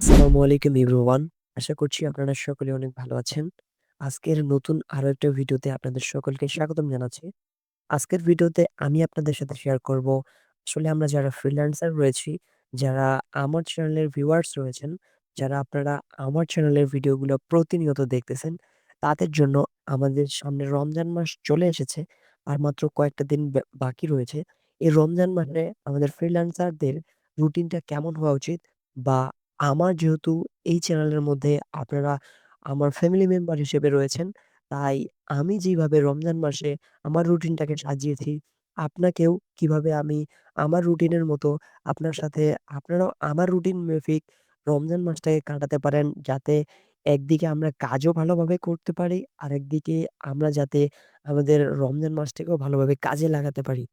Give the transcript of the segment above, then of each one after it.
আসসালামু আলাইকুম এভরিওয়ান। আশা করছি আপনারা সকলে অনেক ভালো আছেন। আজকের নতুন আরো একটা ভিডিওতে আপনাদের সকলকে স্বাগতম জানাচ্ছি। আজকের ভিডিওতে আমি আপনাদের সাথে শেয়ার করব আসলে আমরা যারা ফ্রিল্যান্সার রয়েছি, যারা আমার চ্যানেলের ভিউয়ার্স রয়েছেন, যারা আপনারা আমার চ্যানেলের ভিডিওগুলো প্রতিনিয়ত দেখতেছেন, তাদের জন্য আমাদের সামনে রমজান মাস চলে এসেছে। আর মাত্র কয়েকটা দিন বাকি রয়েছে। এই রমজান মাসে আমাদের ফ্রিল্যান্সারদের রুটিনটা কেমন হওয়া উচিত? বা আমার যেহেতু এই চ্যানেলের মধ্যে আপনারা আমার ফ্যামিলি মেম্বার হিসেবে রয়েছেন, তাই আমি যেভাবে রমজান মাসে আমার রুটিনটাকে সাজিয়েছি। আপনাকেও কিভাবে আমি আমার রুটিনের মতো আপনার সাথে আপনারাও আমার রুটিন মাফিক রমজান মাসটাকে কাটাতে পারেন। যাতে একদিকে আমরা কাজও ভালোভাবে করতে পারি, আরেকদিকে আমরা যাতে আমাদের রমজান মাসটাকেও ভালোভাবে কাজে লাগাতে পারি।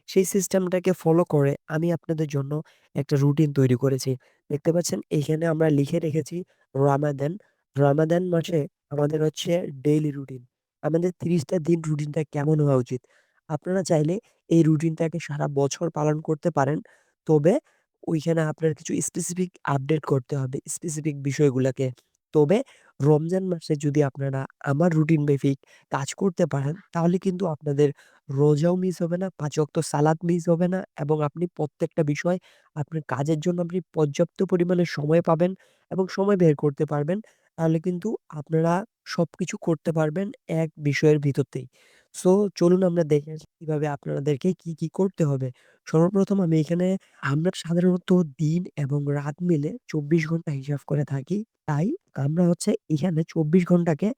সেই সিস্টেমটাকে ফলো করে আমি আপনাদের জন্য একটা রুটিন তৈরি করেছি। দেখতে পাচ্ছেন এইখানে আমরা লিখে রেখেছি রামাদান। রামাদান মাসে আমাদের হচ্ছে ডেইলি রুটিন। আমাদের ৩০ টা দিন রুটিনটা কেমন হওয়া উচিত? আপনারা চাইলে এই রুটিনটাকে সারা বছর পালন করতে পারেন। তবে ওইখানে আপনার কিছু স্পেসিফিক আপডেট করতে হবে স্পেসিফিক বিষয়গুলাকে। তবে রমজান মাসে যদি আপনারা আমার রুটিন মাফিক কাজ করতে পারেন, তাহলে কিন্তু আপনাদের রোজাও মিস হবে না, ৫ ওয়াক্ত সালাত মিস হবে না এবং আপনি প্রত্যেকটা বিষয় আপনার কাজের জন্য আপনি পর্যাপ্ত পরিমাণে সময় পাবেন এবং সময় বের করতে পারবেন। তাহলে কিন্তু আপনারা সবকিছু করতে পারবেন এক বিষয়ের ভিতরতেই। সো চলুন আমরা দেখে আসি কিভাবে আপনাদেরকে কি করতে হবে। সর্বপ্রথম আমি এখানে আমরা সাধারণত দিন এবং রাত মিলে ২৪ ঘন্টা হিসাব করে থাকি। তাই আমরা হচ্ছে এখানে ২৪ ঘন্টাকে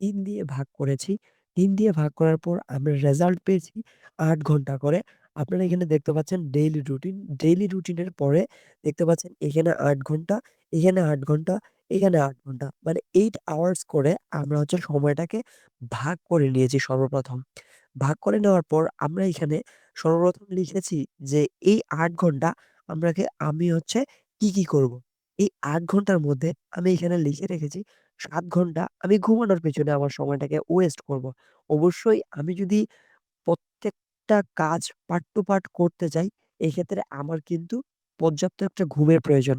৩ দিয়ে ভাগ করেছি। ৩ দিয়ে ভাগ করার পর আমরা রেজাল্ট পেয়েছি ৮ ঘন্টা করে। আপনারা এখানে দেখতে পাচ্ছেন ডেইলি রুটিন। ডেইলি রুটিনের পরে দেখতে পাচ্ছেন এখানে ৮ ঘন্টা, এখানে ৮ ঘন্টা, এখানে ৮ ঘন্টা। মানে ৮ আওয়ার্স করে আমরা হচ্ছে সময়টাকে ভাগ করে নিয়েছি সর্বপ্রথম। ভাগ করে নেওয়ার পর আমরা এখানে সর্বপ্রথম লিখেছি যে এই ৮ ঘন্টা আমি হচ্ছে কি করব? এই ৮ ঘন্টার মধ্যে আমি এখানে লিখে রেখেছি ৭ ঘন্টা আমি ঘুমানোর পেছনে আমার সময়টাকে ওয়েস্ট করব। অবশ্যই আমি যদি প্রত্যেকটা কাজ পার্ট টু পার্ট করতে যাই, এক্ষেত্রে আমার কিন্তু পর্যাপ্ত একটা ঘুমের প্রয়োজন।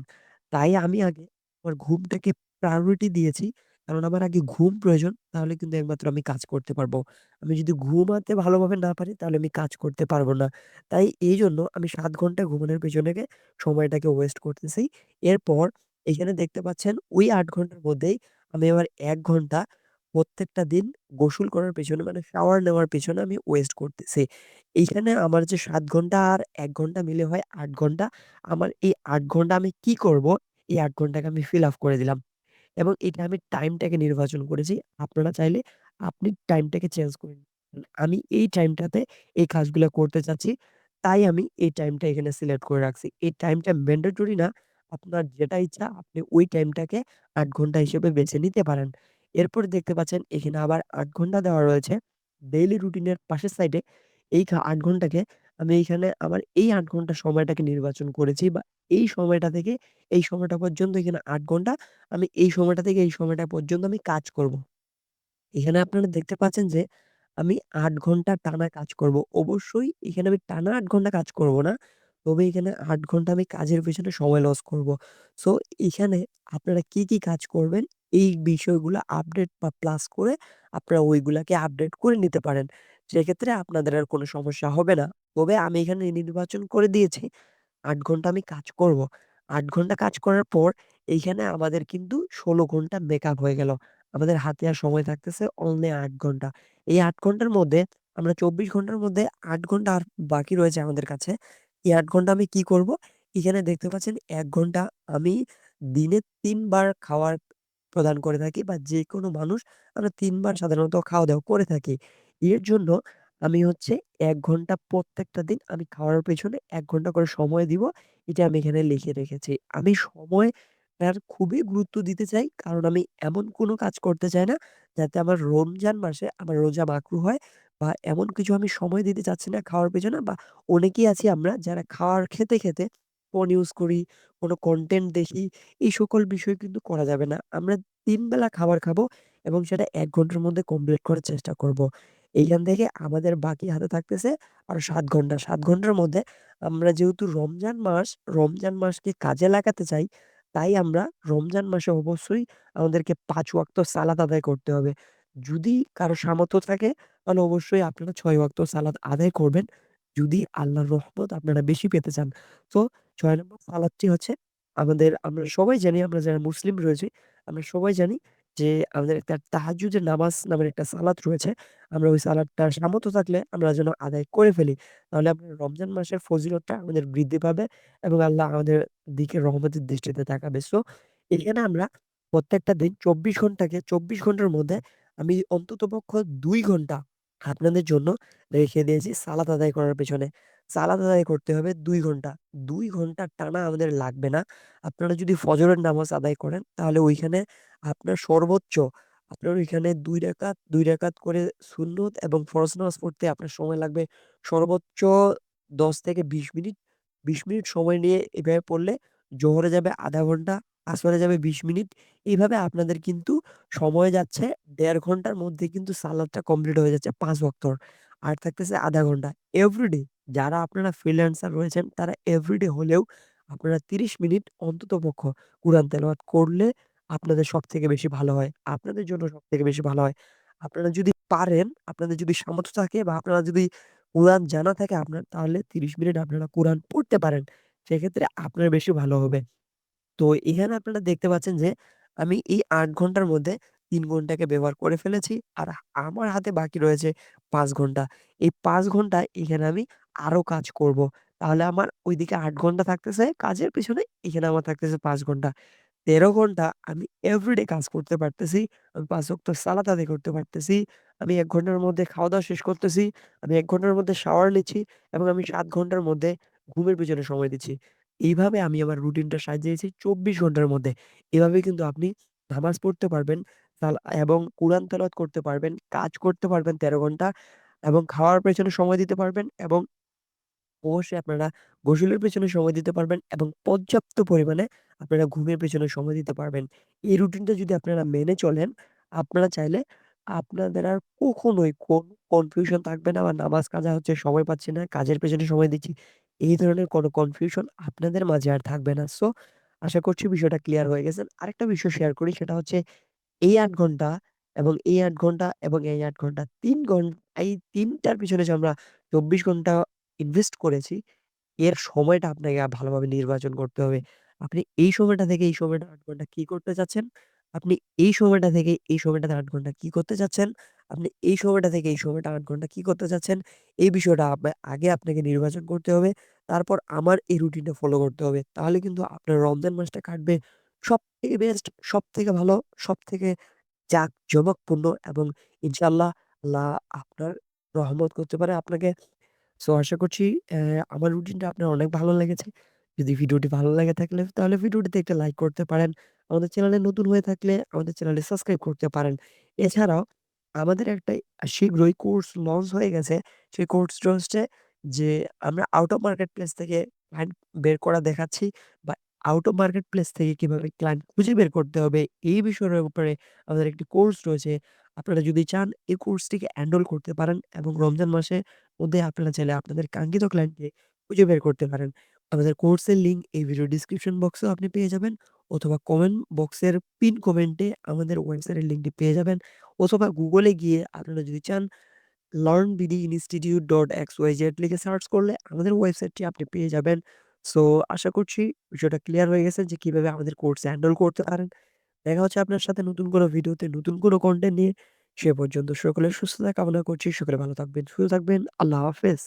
তাই আমি আগে আমার ঘুমটাকে প্রায়োরিটি দিয়েছি। কারণ আমার আগে ঘুম প্রয়োজন, তাহলে কিন্তু একমাত্র আমি কাজ করতে পারবো। আমি যদি ঘুমাতে ভালোভাবে না পারি, তাহলে আমি কাজ করতে পারবো না। তাই এইজন্য আমি ৭ ঘন্টা ঘুমানোর পেছনে সময়টাকে ওয়েস্ট করতেছি। এরপর এখানে দেখতে পাচ্ছেন ওই ৮ ঘন্টার মধ্যেই আমি আবার ১ ঘন্টা প্রত্যেকটা দিন গোসল করার পেছনে মানে শাওয়ার নেওয়ার পেছনে আমি ওয়েস্ট করতেছি। এইখানে আমার যে ৭ ঘন্টা আর ১ ঘন্টা মিলে হয় ৮ ঘন্টা। আমার এই ৮ ঘন্টা আমি কি করব? এই ৮ ঘন্টাকে আমি ফিল আপ করে দিলাম। এবং এটা আমি টাইমটাকে নির্বাচন করেছি। আপনারা চাইলে আপনি টাইমটাকে চেঞ্জ করে নিতে পারেন। আমি এই টাইমটাতে এই কাজগুলা করতে চাচ্ছি। তাই আমি এই টাইমটা এখানে সিলেক্ট করে রাখছি। এই টাইমটা ম্যান্ডেটরি না। আপনার যেটা ইচ্ছা আপনি ওই টাইমটাকে ৮ ঘন্টা হিসেবে বেছে নিতে পারেন। এরপরে দেখতে পাচ্ছেন এখানে আবার ৮ ঘন্টা দেওয়া রয়েছে। ডেইলি রুটিনের পাশের সাইডে এই ৮ ঘন্টাকে আমি এইখানে আমার এই ৮ ঘন্টা সময়টাকে নির্বাচন করেছি বা এই সময়টা থেকে এই সময়টা পর্যন্ত এখানে ৮ ঘন্টা আমি এই সময়টা থেকে এই সময়টা পর্যন্ত আমি কাজ করব। এখানে আপনারা দেখতে পাচ্ছেন যে আমি ৮ ঘন্টা টানা কাজ করব। অবশ্যই এখানে আমি টানা ৮ ঘন্টা কাজ করব না। তবে এখানে ৮ ঘন্টা আমি কাজের পেছনে সময় লস করব। সো এখানে আপনারা কি কাজ করবেন এই বিষয়গুলো আপডেট বা প্লাস করে আপনারা ওইগুলাকে আপডেট করে নিতে পারেন। সেক্ষেত্রে আপনাদের আর কোনো সমস্যা হবে না। তবে আমি এখানে নির্বাচন করে দিয়েছি ৮ ঘন্টা আমি কাজ করব। ৮ ঘন্টা কাজ করার পর এইখানে আমাদের কিন্তু ১৬ ঘন্টা মেকআপ হয়ে গেল। আমাদের হাতে আর সময় থাকতেছে অনলি ৮ ঘন্টা। এই ৮ ঘন্টার মধ্যে আমরা ২৪ ঘন্টার মধ্যে ৮ ঘন্টা আর বাকি রয়েছে আমাদের কাছে। এই ৮ ঘন্টা আমি কি করব? এখানে দেখতে পাচ্ছেন ১ ঘন্টা আমি দিনে ৩ বার খাওয়ার প্রদান করে থাকি বা যেকোনো মানুষ আমরা ৩ বার সাধারণত খাওয়া-দাওয়া করে থাকি। এর জন্য আমি হচ্ছে ১ ঘন্টা প্রত্যেকটা দিন আমি খাওয়ার পেছনে ১ ঘন্টা করে সময় দিব। এটা আমি এখানে লিখে রেখেছি। আমি সময়টার খুবই গুরুত্ব দিতে চাই। কারণ আমি এমন কোনো কাজ করতে চাই না যাতে আমার রমজান মাসে আমার রোজা মাকরু হয় বা এমন কিছু আমি সময় দিতে চাচ্ছি না খাওয়ার পেছনে বা অনেকেই আছি আমরা যারা খেতে ফোন ইউজ করি, কোনো কনটেন্ট দেখি। এই সকল বিষয় কিন্তু করা যাবে না। আমরা ৩ বেলা খাবার খাবো এবং সেটা ১ ঘন্টার মধ্যে কমপ্লিট করার চেষ্টা করব। এইখান থেকে আমাদের বাকি হাতে থাকতেছে আরো ৭ ঘন্টা। ৭ ঘন্টার মধ্যে আমরা যেহেতু রমজান মাসকে কাজে লাগাতে চাই, তাই আমরা রমজান মাসে অবশ্যই আমাদেরকে ৫ ওয়াক্ত সালাত আদায় করতে হবে। যদি কারো সামর্থ্য থাকে তাহলে অবশ্যই আপনারা ৬ ওয়াক্ত সালাত আদায় করবেন। যদি আল্লাহর রহমত আপনারা বেশি পেতে চান। তো ৬ নম্বর সালাতটি হচ্ছে আমরা সবাই জানি, আমরা যারা মুসলিম রয়েছি, আমরা সবাই জানি যে আমাদের একটা তাহাজ্জুদের নামাজ নামের একটা সালাত রয়েছে। আমরা ওই সালাতটা সামর্থ্য থাকলে আমরা যেন আদায় করে ফেলি। তাহলে আপনার রমজান মাসের ফজিলতটা আমাদের বৃদ্ধি পাবে এবং আল্লাহ আমাদের দিকে রহমতের দৃষ্টিতে তাকাবে। সো এখানে আমরা প্রত্যেকটা দিন ২৪ ঘন্টাকে ২৪ ঘন্টার মধ্যে আমি অন্ততপক্ষ ২ ঘন্টা আপনাদের জন্য রেখে দিয়েছি সালাত আদায় করার পেছনে। সালাত আদায় করতে হবে ২ ঘন্টা। ২ ঘন্টা টানা আমাদের লাগবে না। আপনারা যদি ফজরের নামাজ আদায় করেন তাহলে ওইখানে আপনার সর্বোচ্চ আপনার ওইখানে ২ রাকাত করে সুন্নত এবং ফরজ নামাজ পড়তে আপনার সময় লাগবে সর্বোচ্চ ১০ থেকে ২০ মিনিট। ২০ মিনিট সময় নিয়ে এভাবে পড়লে জোহরে যাবে ০.৫ ঘন্টা, আসরে যাবে ২০ মিনিট। এইভাবে আপনাদের কিন্তু সময় যাচ্ছে ১.৫ ঘন্টার মধ্যে কিন্তু সালাদটা কমপ্লিট হয়ে যাচ্ছে ৫ ওয়াক্তর। আর থাকতেছে ০.৫ ঘন্টা। এভরিডে যারা আপনারা ফ্রিল্যান্সার রয়েছেন তারা এভরিডে হলেও আপনারা ৩০ মিনিট অন্ততপক্ষ কুরআন তেলাওয়াত করলে আপনাদের সবথেকে বেশি ভালো হয়। আপনাদের জন্য সবথেকে বেশি ভালো হয়। আপনারা যদি পারেন, আপনাদের যদি সামর্থ্য থাকে বা আপনারা যদি কুরআন জানা থাকে আপনার, তাহলে ৩০ মিনিট আপনারা কুরআন পড়তে পারেন। সেক্ষেত্রে আপনার বেশি ভালো হবে। তো এখানে আপনারা দেখতে পাচ্ছেন যে আমি এই ৮ ঘন্টার মধ্যে ৩ ঘন্টাকে ব্যবহার করে ফেলেছি। আর আমার হাতে বাকি রয়েছে ৫ ঘন্টা। এই ৫ ঘন্টায় এখানে আমি আরো কাজ করব। তাহলে আমার ওইদিকে ৮ ঘন্টা থাকতেছে কাজের পেছনে, এখানে আমার থাকতেছে ৫ ঘন্টা। ১৩ ঘন্টা আমি এভরিডে কাজ করতে পারতেছি। আমি ৫ ওয়াক্ত সালাত আদায় করতে পারতেছি। আমি ১ ঘন্টার মধ্যে খাওয়া-দাওয়া শেষ করতেছি। আমি ১ ঘন্টার মধ্যে শাওয়ার নিচ্ছি এবং আমি ৭ ঘন্টার মধ্যে ঘুমের পেছনে সময় দিচ্ছি। এইভাবে আমি আমার রুটিনটা সাজিয়েছি ২৪ ঘন্টার মধ্যে। এভাবে কিন্তু আপনি নামাজ পড়তে পারবেন এবং কুরআন তেলাওয়াত করতে পারবেন, কাজ করতে পারবেন ১৩ ঘন্টা এবং খাওয়ার পেছনে সময় দিতে পারবেন এবং অবশ্যই আপনারা গোসলের পেছনে সময় দিতে পারবেন এবং পর্যাপ্ত পরিমাণে আপনারা ঘুমের পেছনে সময় দিতে পারবেন। এই রুটিনটা যদি আপনারা মেনে চলেন, আপনারা চাইলে আপনাদের আর কখনোই কোনো কনফিউশন থাকবে না বা নামাজ কাজা হচ্ছে সময় পাচ্ছি না, কাজের পেছনে সময় দিচ্ছি। এই ধরনের কোনো কনফিউশন আপনাদের মাঝে আর থাকবে না। সো আশা করছি বিষয়টা ক্লিয়ার হয়ে গেছেন। আরেকটা বিষয় শেয়ার করি, সেটা হচ্ছে এই ৮ ঘন্টা এবং এই ৮ ঘন্টা এবং এই ৮ ঘন্টা ৩ টার পিছনে যে আমরা ২৪ ঘন্টা ইনভেস্ট করেছি, এর সময়টা আপনাকে ভালোভাবে নির্বাচন করতে হবে। আপনি এই সময়টা থেকে এই সময়টা ৮ ঘন্টা কি করতে চাচ্ছেন? আপনি এই সময়টা থেকে এই সময়টাতে ৮ ঘন্টা কি করতে চাচ্ছেন? আপনি এই সময়টা থেকে এই সময়টা ৮ ঘন্টা কি করতে চাচ্ছেন? এই বিষয়টা আগে আপনাকে নির্বাচন করতে হবে। তারপর আমার এই রুটিনটা ফলো করতে হবে। তাহলে কিন্তু আপনার রমজান মাসটা কাটবে সবথেকে বেস্ট, সবথেকে ভালো, সবথেকে জাঁকজমকপূর্ণ এবং ইনশাআল্লাহ আল্লাহ আপনার রহমত করতে পারে আপনাকে। সো আশা করছি আমার রুটিনটা আপনার অনেক ভালো লেগেছে। যদি ভিডিওটি ভালো লেগে থাকলে তাহলে ভিডিওটিতে একটা লাইক করতে পারেন। আমাদের চ্যানেলে নতুন হয়ে থাকলে আমাদের চ্যানেলটি সাবস্ক্রাইব করতে পারেন। এছাড়াও আমাদের একটা শীঘ্রই কোর্স লঞ্চ হয়ে গেছে। সেই কোর্সটা হচ্ছে যে আমরা আউট অফ মার্কেট প্লেস থেকে ক্লায়েন্ট বের করা দেখাচ্ছি বা আউট অফ মার্কেট প্লেস থেকে কিভাবে ক্লায়েন্ট খুঁজে বের করতে হবে এই বিষয়ের উপরে আমাদের একটি কোর্স রয়েছে। আপনারা যদি চান এই কোর্সটিকে এনরোল করতে পারেন এবং রমজান মাসে মধ্যে আপনারা চাইলে আপনাদের কাঙ্ক্ষিত ক্লায়েন্টকে খুঁজে বের করতে পারেন। আমাদের কোর্সের লিঙ্ক এই ভিডিও ডিসক্রিপশন বক্সেও আপনি পেয়ে যাবেন অথবা কমেন্ট বক্সের পিন কমেন্টে আমাদের ওয়েবসাইটের লিঙ্কটি পেয়ে যাবেন অথবা গুগলে গিয়ে আপনারা যদি চান learnbdinstitute.xyz লিখে সার্চ করলে আমাদের ওয়েবসাইটটি আপনি পেয়ে যাবেন। সো আশা করছি বিষয়টা ক্লিয়ার হয়ে গেছে যে কিভাবে আমাদের কোর্স এনরোল করতে পারেন। দেখা হচ্ছে আপনার সাথে নতুন কোনো ভিডিওতে নতুন কোনো কনটেন্ট নিয়ে। সে পর্যন্ত সকলের সুস্থতা কামনা করছি। সকলে ভালো থাকবেন, সুস্থ থাকবেন। আল্লাহ হাফেজ।